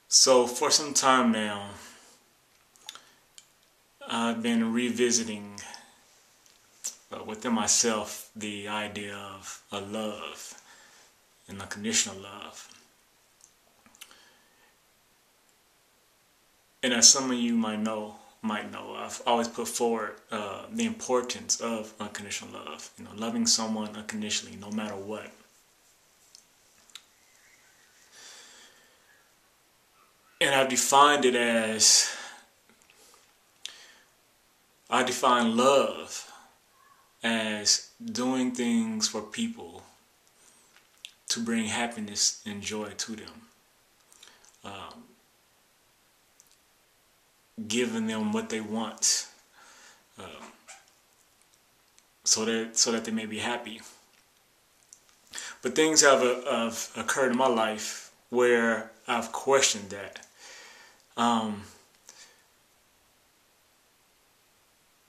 So for some time now, I've been revisiting within myself the idea of a love, an unconditional love. And as some of you might know, I've always put forward the importance of unconditional love. Loving someone unconditionally, no matter what. And I've defined it as I define love as doing things for people to bring happiness and joy to them, giving them what they want, so that they may be happy. But things have occurred in my life where I've questioned that.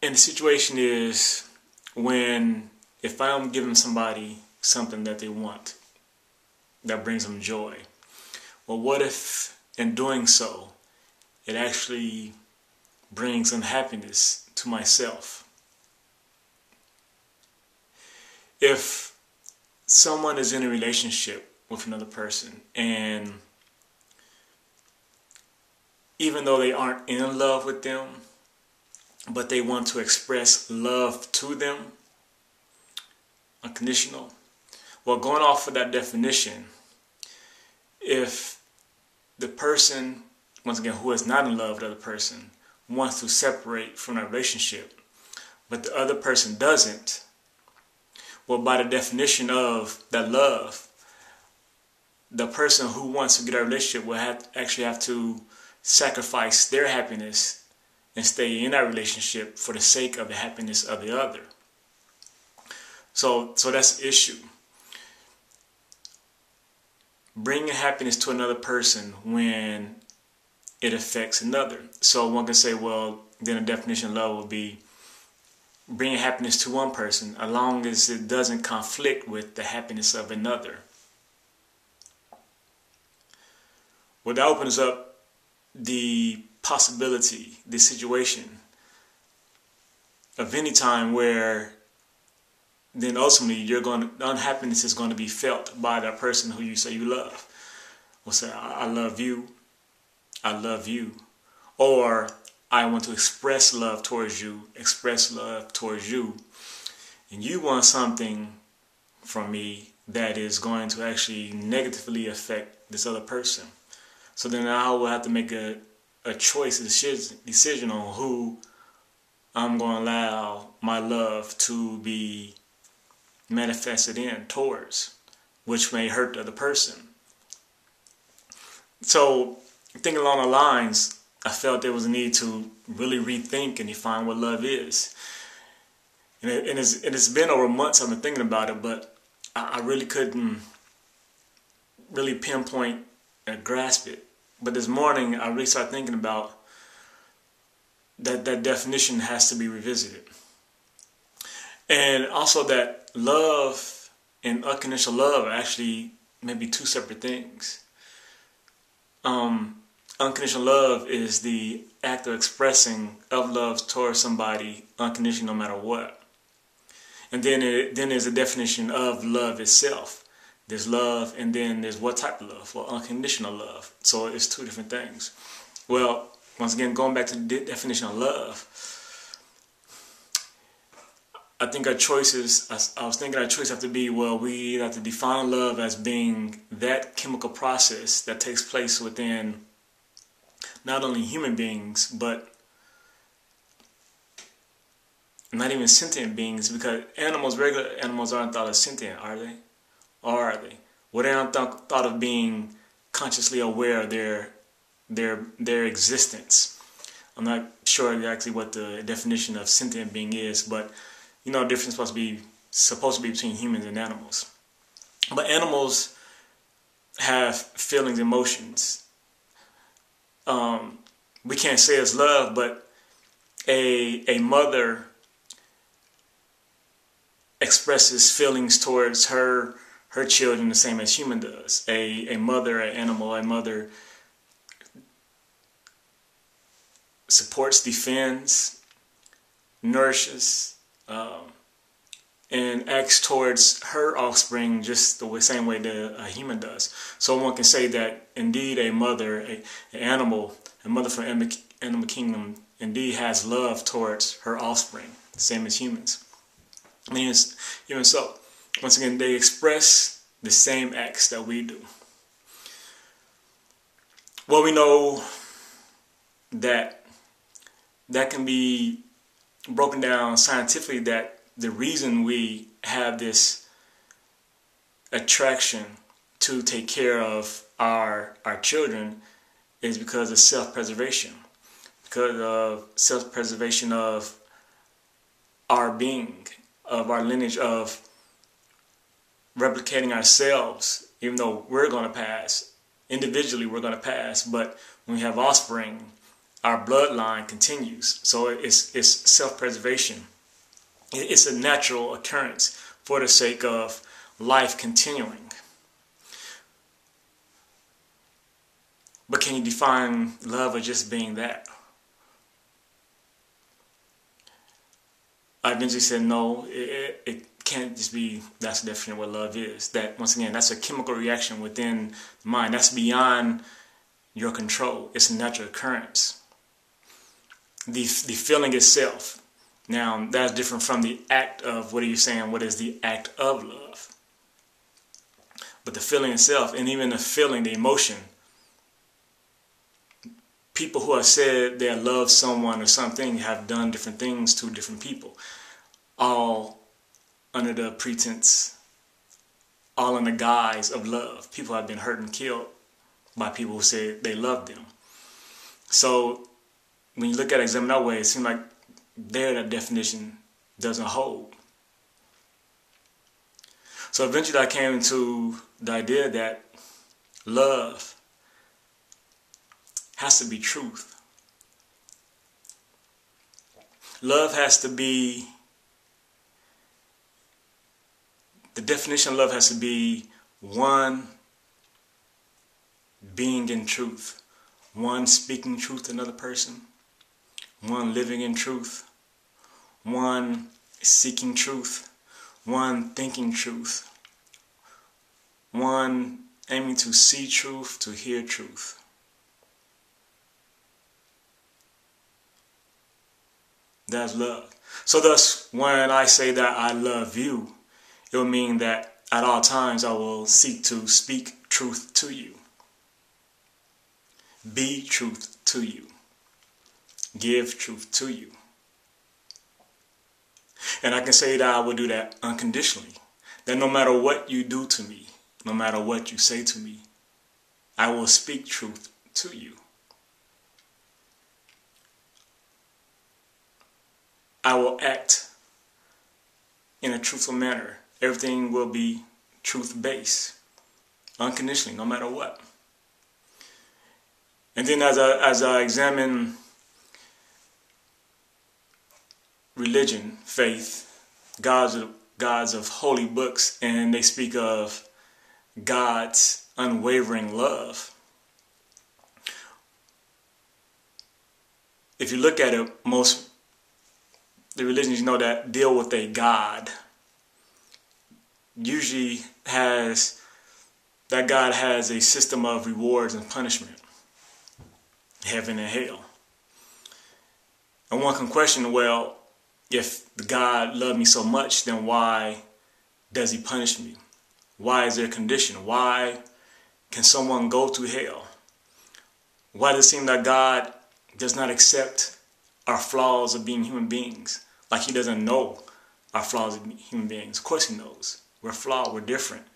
And the situation is if I'm giving somebody something that they want, that brings them joy, well, what if in doing so, it actually brings unhappiness to myself? If someone is in a relationship with another person, and even though they aren't in love with them, but they want to express love to them, unconditional. Well, going off of that definition, if the person, once again, who is not in love with the other person, wants to separate from that relationship, but the other person doesn't, well, by the definition of that love, the person who wants to get a relationship will actually have to sacrifice their happiness and stay in that relationship for the sake of the happiness of the other. So that's the issue. Bringing happiness to another person when it affects another. So one can say, well, then the definition of love would be bringing happiness to one person as long as it doesn't conflict with the happiness of another. Well, that opens up the possibility, the situation of any time where then ultimately unhappiness is going to be felt by that person who you say you love. Will say, I love you, or I want to express love towards you, and you want something from me that is going to actually negatively affect this other person. So then I will have to make a choice, a decision on who I'm going to allow my love to be manifested in towards, which may hurt the other person. So thinking along the lines, I felt there was a need to really rethink and define what love is. And it's been over months I've been thinking about it, but I really couldn't really pinpoint and grasp it. But this morning I really started thinking about that definition has to be revisited. And also that love and unconditional love are actually maybe two separate things. Unconditional love is the act of expressing of love towards somebody unconditionally, no matter what. And then there's a definition of love itself. There's love, and then there's what type of love, or unconditional love. So it's two different things. Well, once again, going back to the definition of love, I think our choices, I was thinking our choice have to be, well, we have to define love as being that chemical process that takes place within not only human beings, but not even sentient beings, because regular animals aren't thought of sentient, are they? Or are they? Well, they aren't thought of being consciously aware of their existence. I'm not sure exactly what the definition of sentient being is, but the difference supposed to be between humans and animals. But animals have feelings, emotions. We can't say it's love, but a mother expresses feelings towards her children the same as human does. A mother, an animal, a mother supports, defends, nourishes, and acts towards her offspring just the same way that a human does. So one can say that indeed a mother, an animal, a mother from animal kingdom, indeed has love towards her offspring, same as humans. Even so, once again, they express the same acts that we do. Well, we know that can be broken down scientifically, that the reason we have this attraction to take care of our children is because of self-preservation. Because of self-preservation of our being, of our lineage, of replicating ourselves, even though we're going to pass. Individually, we're going to pass, but when we have offspring, our bloodline continues. So it's self-preservation. It's a natural occurrence for the sake of life continuing. But can you define love as just being that? I eventually said no, it can't just be, that's the definition of what love is. That, once again, that's a chemical reaction within the mind. That's beyond your control. It's a natural occurrence. The feeling itself. Now, that's different from the act of, what are you saying, what is the act of love? But the feeling itself, and even the feeling, the emotion, people who have said they love someone or something have done different things to different people, all under the pretense, all in the guise of love. People have been hurt and killed by people who said they loved them. So when you look at it, examine that way, it seems like that definition doesn't hold. So eventually I came to the idea that love has to be truth. Love has to be, the definition of love has to be one being in truth, one speaking truth to another person, one living in truth, one seeking truth, one thinking truth, one aiming to see truth, to hear truth. That's love. So thus, when I say that I love you, it will mean that at all times I will seek to speak truth to you, be truth to you, give truth to you. And I can say that I will do that unconditionally. That no matter what you do to me, no matter what you say to me, I will speak truth to you. I will act in a truthful manner. Everything will be truth-based, unconditionally, no matter what. And then as I examine religion, faith, gods of holy books, and they speak of God's unwavering love. If you look at it, most the religions that deal with a God usually that God has a system of rewards and punishment, heaven and hell. And one can question, well, if God loved me so much, then why does he punish me? Why is there a condition? Why can someone go to hell? Why does it seem that God does not accept our flaws of being human beings? Like he doesn't know our flaws of being human beings. Of course he knows. We're flawed. We're different.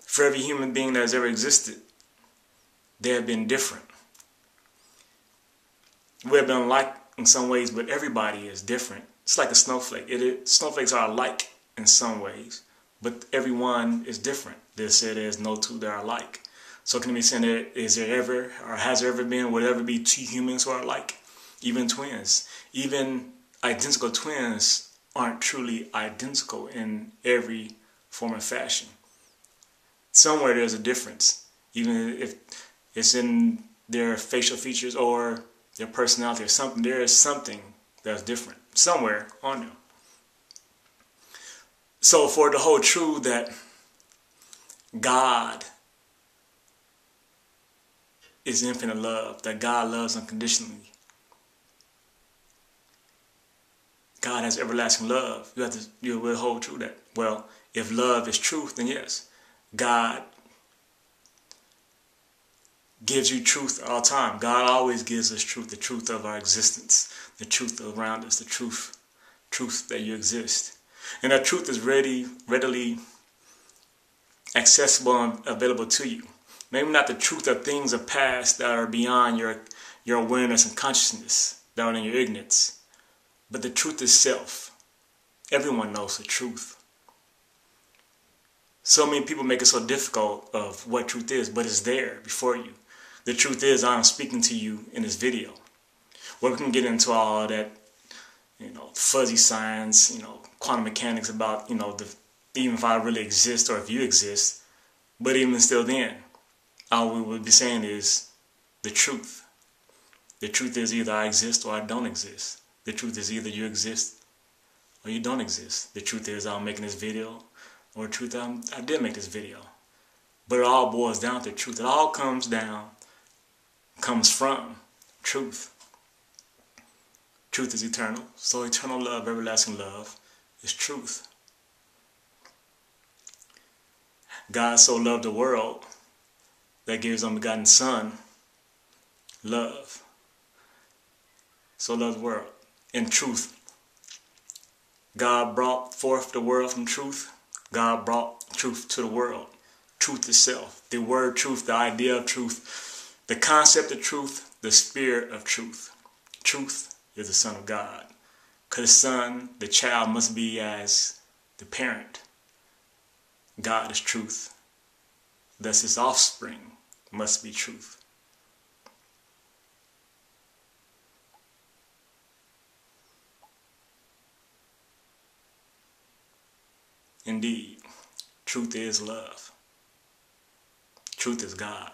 For every human being that has ever existed, they have been different. We have been alike in some ways, but everybody is different. It's like a snowflake. Snowflakes are alike in some ways, but everyone is different. They say there's no two that are alike. So can it be saying that is there ever, or has there ever been, will there ever be two humans who are alike? Even twins. Even identical twins aren't truly identical in every form and fashion. Somewhere there's a difference, even if it's in their facial features or their personality or something. There is something that's different somewhere on them. So for the whole truth that God is infinite love, that God loves unconditionally, God has everlasting love, you will hold true that. Well, if love is truth, then yes, God gives you truth all the time. God always gives us truth, the truth of our existence, the truth around us, the truth that you exist. And that truth is readily accessible and available to you. Maybe not the truth of things of past that are beyond your awareness and consciousness, that are in your ignorance, but the truth itself. Everyone knows the truth. So many people make it so difficult of what truth is, but it's there before you. The truth is, I'm speaking to you in this video. Well, we can get into all that, fuzzy science, quantum mechanics about, even if I really exist or if you exist. But even still then, all we would be saying is the truth. The truth is either I exist or I don't exist. The truth is either you exist or you don't exist. The truth is I'm making this video, or the truth I did make this video. But it all boils down to truth. It all comes from truth. Truth is eternal. So eternal love, everlasting love, is truth. God so loved the world that gave his unbegotten Son love. So loved the world. In truth, God brought forth the world from truth. God brought truth to the world. Truth itself. The word truth, the idea of truth, the concept of truth, the spirit of truth. Truth is the Son of God. Because the son, the child, must be as the parent. God is truth. Thus his offspring must be truth. Indeed, truth is love. Truth is God.